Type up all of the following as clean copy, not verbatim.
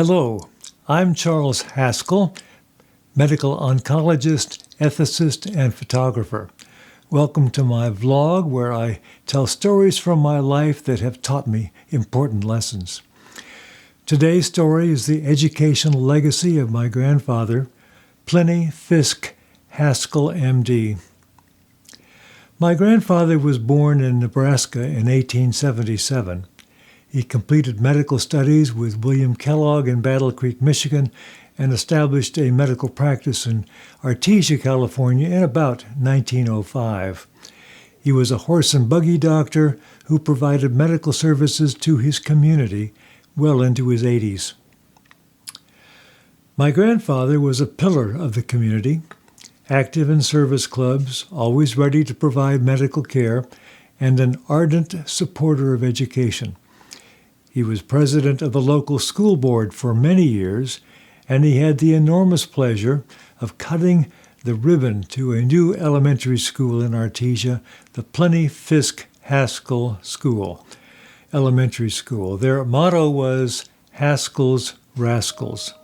Hello, I'm Charles Haskell, medical oncologist, ethicist, and photographer. Welcome to my vlog where I tell stories from my life that have taught me important lessons. Today's story is the educational legacy of my grandfather, Pliny Fisk Haskell, M.D. My grandfather was born in Nebraska in 1877. He completed medical studies with William Kellogg in Battle Creek, Michigan, and established a medical practice in Artesia, California in about 1905. He was a horse and buggy doctor who provided medical services to his community well into his 80s. My grandfather was a pillar of the community, active in service clubs, always ready to provide medical care, and an ardent supporter of education. He was president of the local school board for many years, and he had the enormous pleasure of cutting the ribbon to a new elementary school in Artesia, the Pliny Fisk Haskell Elementary School. Their motto was Haskell's Rascals.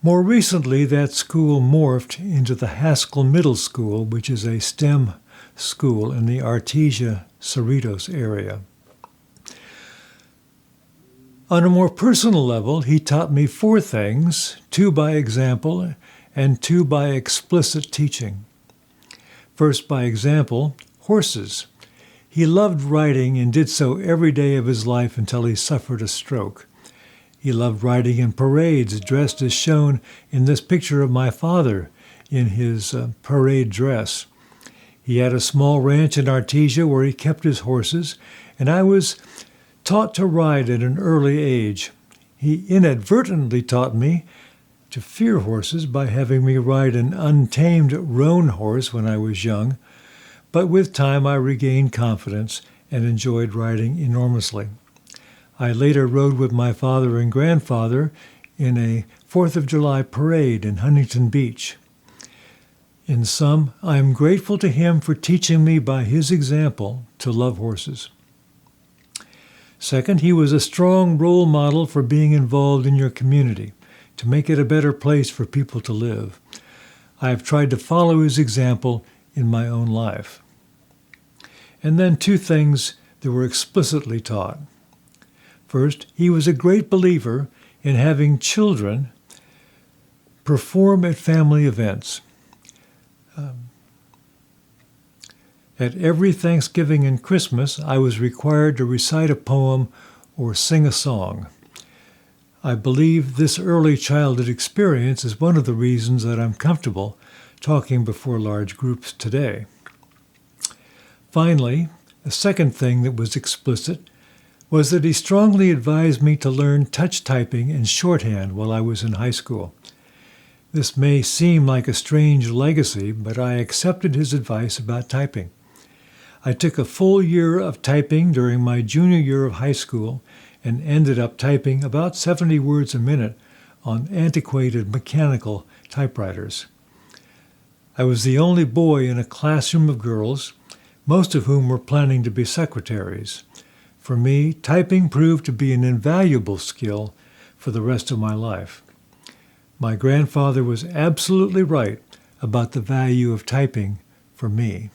More recently, that school morphed into the Haskell Middle School, which is a STEM school in the Artesia-Cerritos area. On a more personal level, he taught me 4 things, 2 by example and 2 by explicit teaching. First, by example, horses. He loved riding and did so every day of his life until he suffered a stroke. He loved riding in parades, dressed as shown in this picture of my father in his parade dress. He had a small ranch in Artesia where he kept his horses, and I was taught to ride at an early age. He inadvertently taught me to fear horses by having me ride an untamed roan horse when I was young, but with time I regained confidence and enjoyed riding enormously. I later rode with my father and grandfather in a 4th of July parade in Huntington Beach. In sum, I am grateful to him for teaching me by his example to love horses. Second, he was a strong role model for being involved in your community, to make it a better place for people to live. I have tried to follow his example in my own life. And then 2 things that were explicitly taught. First, he was a great believer in having children perform at family events. At every Thanksgiving and Christmas, I was required to recite a poem or sing a song. I believe this early childhood experience is one of the reasons that I'm comfortable talking before large groups today. Finally, the second thing that was explicit was that he strongly advised me to learn touch typing and shorthand while I was in high school. This may seem like a strange legacy, but I accepted his advice about typing. I took a full year of typing during my junior year of high school and ended up typing about 70 words a minute on antiquated mechanical typewriters. I was the only boy in a classroom of girls, most of whom were planning to be secretaries. For me, typing proved to be an invaluable skill for the rest of my life. My grandfather was absolutely right about the value of typing for me.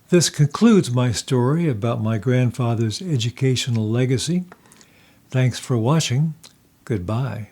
This concludes my story about my grandfather's educational legacy. Thanks for watching. Goodbye.